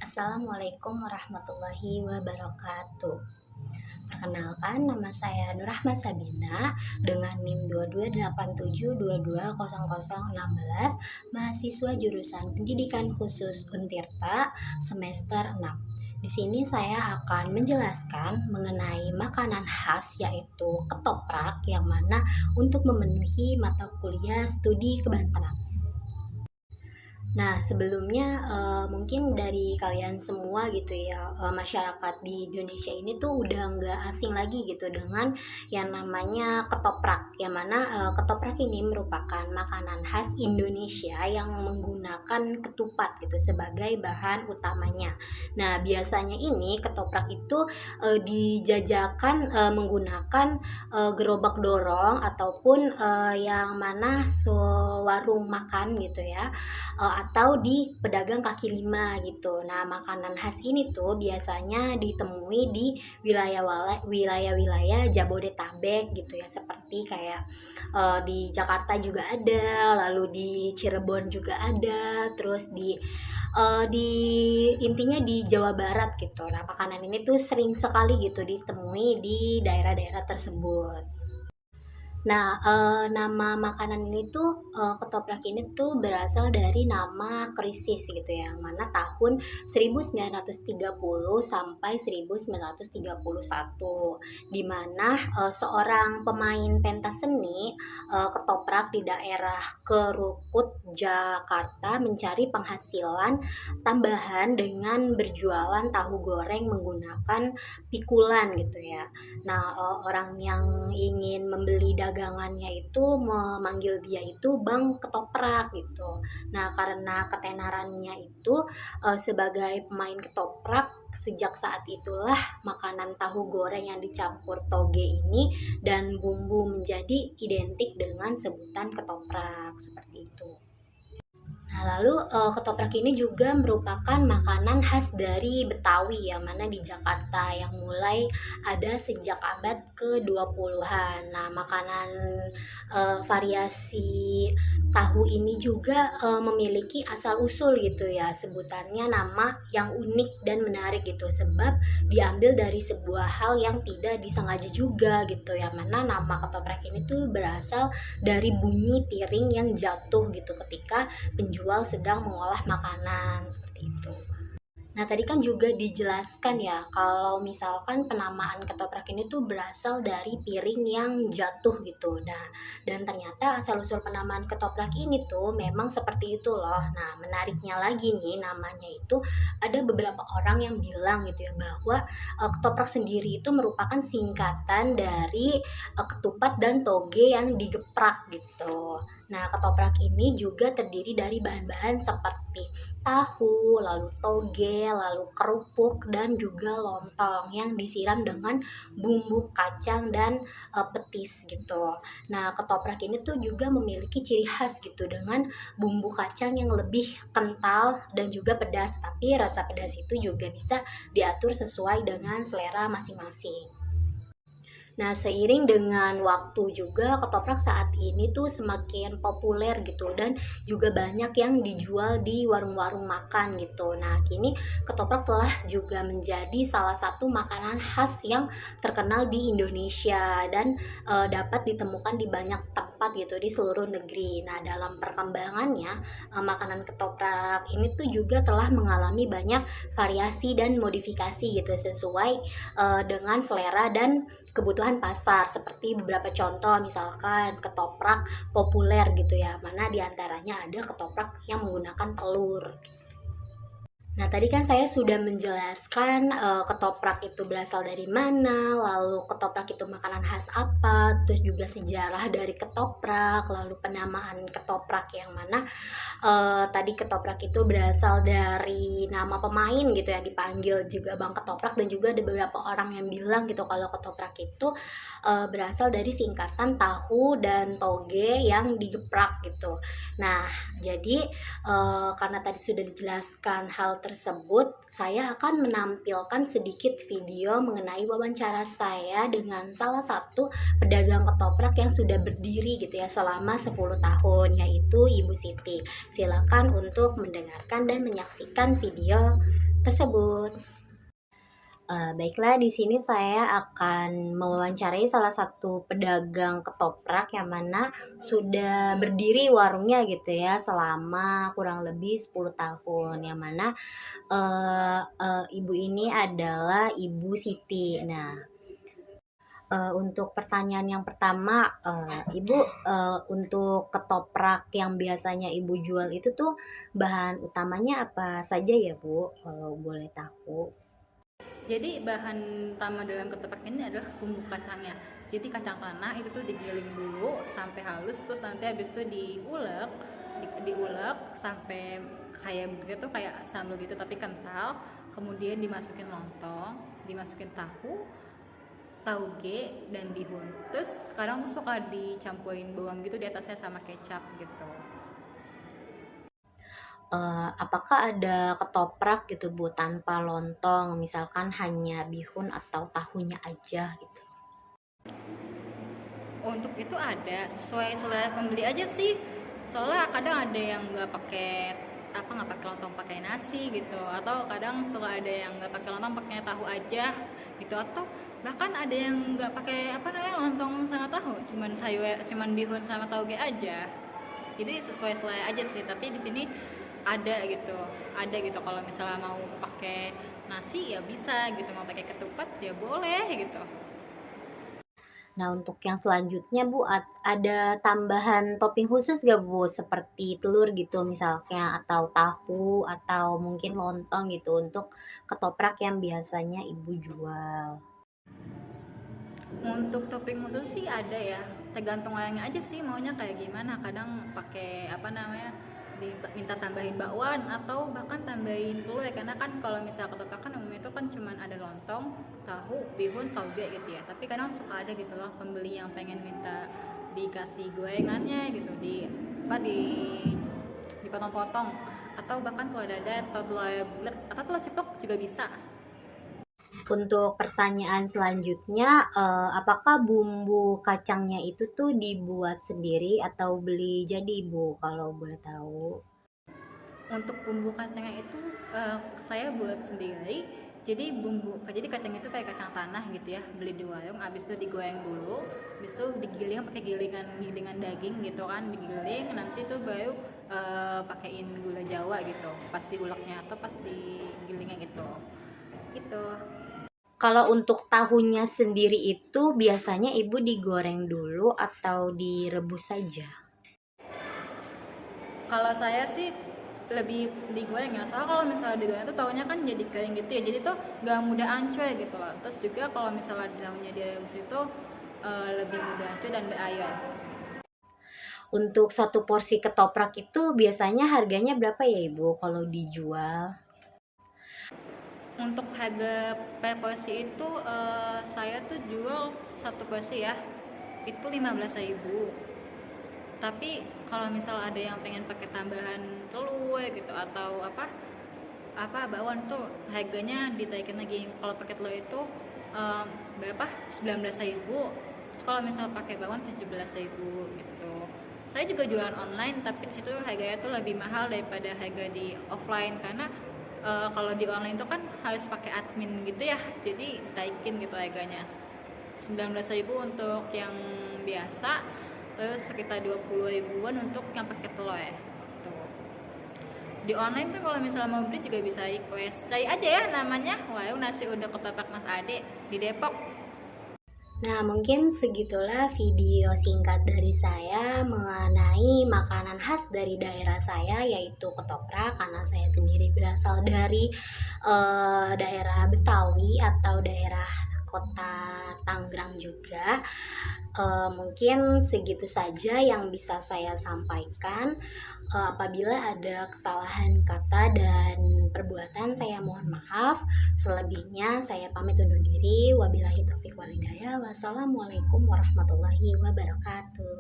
Assalamualaikum warahmatullahi wabarakatuh. Perkenalkan, nama saya Nurrahma Sabina dengan NIM 2287220016, mahasiswa jurusan Pendidikan Khusus Untirta semester 6. Di sini saya akan menjelaskan mengenai makanan khas yaitu ketoprak yang mana untuk memenuhi mata kuliah studi kebantenan. Nah, sebelumnya mungkin dari kalian semua gitu ya, masyarakat di Indonesia ini tuh udah nggak asing lagi gitu dengan yang namanya ketoprak, yang mana ketoprak ini merupakan makanan khas Indonesia yang menggunakan ketupat gitu sebagai bahan utamanya. Nah, biasanya ini ketoprak itu dijajakan menggunakan gerobak dorong ataupun yang mana warung makan gitu ya, atau di pedagang kaki lima gitu. Nah, makanan khas ini tuh biasanya ditemui di wilayah-wilayah Jabodetabek gitu ya, seperti kayak di Jakarta juga ada, lalu di Cirebon juga ada, terus di intinya di Jawa Barat gitu. Nah, makanan ini tuh sering sekali gitu ditemui di daerah-daerah tersebut. Nah, nama makanan ini tuh, ketoprak ini tuh berasal dari nama krisis gitu ya, yang mana tahun 1930 sampai 1931, di mana, seorang pemain pentas seni, ketoprak di daerah Kerukut, Jakarta mencari penghasilan tambahan dengan berjualan tahu goreng menggunakan pikulan gitu ya. Nah, orang yang ingin membeli dagangannya itu memanggil dia itu Bang Ketoprak gitu. Nah, karena ketenarannya itu sebagai pemain ketoprak, sejak saat itulah makanan tahu goreng yang dicampur toge ini dan bumbu menjadi identik dengan sebutan ketoprak seperti itu. Nah, lalu ketoprak ini juga merupakan makanan khas dari Betawi yang mana di Jakarta yang mulai ada sejak abad ke-20-an. Nah, makanan variasi tahu ini juga memiliki asal-usul gitu ya. Sebutannya nama yang unik dan menarik gitu sebab diambil dari sebuah hal yang tidak disengaja juga gitu ya. Mana nama ketoprak ini tuh berasal dari bunyi piring yang jatuh gitu ketika penjual sedang mengolah makanan seperti itu. Nah, tadi kan juga dijelaskan ya kalau misalkan penamaan ketoprak ini tuh berasal dari piring yang jatuh gitu. Nah, dan ternyata asal-usul penamaan ketoprak ini tuh memang seperti itu loh. Nah, menariknya lagi nih namanya itu ada beberapa orang yang bilang gitu ya bahwa ketoprak sendiri itu merupakan singkatan dari ketupat dan toge yang digeprak gitu. Nah, ketoprak ini juga terdiri dari bahan-bahan seperti tahu, lalu toge, lalu kerupuk, dan juga lontong yang disiram dengan bumbu kacang dan petis gitu. Nah, ketoprak ini tuh juga memiliki ciri khas gitu dengan bumbu kacang yang lebih kental dan juga pedas, tapi rasa pedas itu juga bisa diatur sesuai dengan selera masing-masing. Nah, seiring dengan waktu juga ketoprak saat ini tuh semakin populer gitu dan juga banyak yang dijual di warung-warung makan gitu. Nah, kini ketoprak telah juga menjadi salah satu makanan khas yang terkenal di Indonesia dan dapat ditemukan di banyak tempat gitu di seluruh negeri. Nah, dalam perkembangannya makanan ketoprak ini tuh juga telah mengalami banyak variasi dan modifikasi gitu sesuai dengan selera dan kebutuhan pasar, seperti beberapa contoh misalkan ketoprak populer gitu ya, mana diantaranya ada ketoprak yang menggunakan telur. Nah, tadi kan saya sudah menjelaskan ketoprak itu berasal dari mana, lalu ketoprak itu makanan khas apa, terus juga sejarah dari ketoprak, lalu penamaan ketoprak yang mana tadi ketoprak itu berasal dari nama pemain gitu yang dipanggil juga Bang Ketoprak, dan juga ada beberapa orang yang bilang gitu kalau ketoprak itu berasal dari singkatan tahu dan toge yang digeprak gitu. Nah, jadi karena tadi sudah dijelaskan hal tersebut, saya akan menampilkan sedikit video mengenai wawancara saya dengan salah satu pedagang ketoprak yang sudah berdiri gitu ya selama 10 tahun, yaitu Ibu Siti. Silakan untuk mendengarkan dan menyaksikan video tersebut. Baiklah, di sini saya akan mewawancarai salah satu pedagang ketoprak yang mana sudah berdiri warungnya gitu ya selama kurang lebih 10 tahun, yang mana ibu ini adalah Ibu Siti. Nah, untuk pertanyaan yang pertama, Ibu, untuk ketoprak yang biasanya Ibu jual itu tuh bahan utamanya apa saja ya, Bu? Kalau boleh tahu. Jadi bahan utama dalam ketoprak ini adalah bumbu kacangnya. Jadi kacang tanah itu tuh digiling dulu sampai halus, terus nanti habis itu diulek, diulek sampai kayak begitu tuh kayak sambal gitu tapi kental. Kemudian dimasukin lontong, dimasukin tahu, tauge dan bihun. Terus sekarang tuh suka dicampurin bawang gitu di atasnya sama kecap gitu. Apakah ada ketoprak gitu Bu tanpa lontong, misalkan hanya bihun atau tahunya aja gitu? Untuk itu ada sesuai selera pembeli aja sih. Soalnya kadang ada yang nggak pakai lontong pakai nasi gitu, atau kadang suka ada yang nggak pakai lontong pakai tahu aja gitu, atau bahkan ada yang nggak pakai apa namanya lontong sama tahu, cuman bihun sama tauge aja. Jadi sesuai selera aja sih, tapi di sini ada gitu kalau misalnya mau pakai nasi ya bisa gitu, mau pakai ketupat ya boleh gitu. Nah, untuk yang selanjutnya Bu, ada tambahan topping khusus gak Bu? Seperti telur gitu misalnya, atau tahu, atau mungkin lontong gitu untuk ketoprak yang biasanya Ibu jual. Untuk topping khusus sih ada ya, tergantung orangnya aja sih maunya kayak gimana. Kadang pakai apa namanya, minta tambahin bakwan atau bahkan tambahin telur ya, karena kan kalau misalnya ketoprak kan umumnya itu kan cuman ada lontong, tahu, bihun, tauge gitu ya. Tapi kadang suka ada gitu loh pembeli yang pengen minta dikasih gorengannya gitu, dipotong-potong, atau bahkan telur dadar atau telur bulat atau telur ceplok juga bisa. Untuk pertanyaan selanjutnya, apakah bumbu kacangnya itu tuh dibuat sendiri atau beli jadi Bu, kalau boleh tahu? Untuk bumbu kacangnya itu saya buat sendiri. Jadi kacang itu kayak kacang tanah gitu ya, beli di warung, habis itu digoreng dulu, habis itu digiling pakai gilingan daging gitu kan, digiling nanti tuh baru pakein gula Jawa gitu pas diuleknya atau pas digilingnya gitu. Itu. Kalau untuk tahunya sendiri itu biasanya Ibu digoreng dulu atau direbus saja? Kalau saya sih lebih digoreng ya, soalnya kalau misalnya digoreng tuh tahunya kan jadi kering gitu ya, jadi tuh gak mudah ancur gitu loh. Terus juga kalau misalnya tahunya direbus itu lebih mudah ancur dan berair. Untuk satu porsi ketoprak itu biasanya harganya berapa ya Ibu kalau dijual? Untuk harga per porsi itu saya tuh jual satu porsi ya itu 15.000. Tapi kalau misal ada yang pengen pakai tambahan telur gitu atau bakwan tuh harganya ditaikin lagi. Kalau pakai telur itu um, berapa 19.000. Terus kalau misal pakai bakwan 17.000 gitu. Saya juga jualan online, tapi di situ harganya tuh lebih mahal daripada harga di offline, karena kalau di online itu kan harus pakai admin gitu ya, jadi ditaikin gitu harganya. 19.000 untuk yang biasa, terus sekitar 20 ribuan untuk yang pakai telur ya. Tuh. Di online tuh kalau misalnya mau beli juga bisa request. Cari aja ya namanya Warung Nasi Uduk Ketoprak Mas Ade di Depok. Nah, mungkin segitulah video singkat dari saya mengenai makanan khas dari daerah saya, yaitu ketoprak, karena saya sendiri berasal dari daerah Betawi atau daerah kota Tangerang juga. Mungkin segitu saja yang bisa saya sampaikan. Apabila ada kesalahan kata dan perbuatan, saya mohon maaf. Selebihnya saya pamit undur diri. Wabillahi taufiq walhidayah. Wassalamualaikum warahmatullahi wabarakatuh.